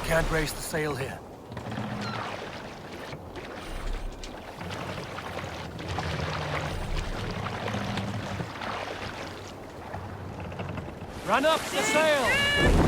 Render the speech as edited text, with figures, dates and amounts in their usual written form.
can't raise the sail here. Run up the sail!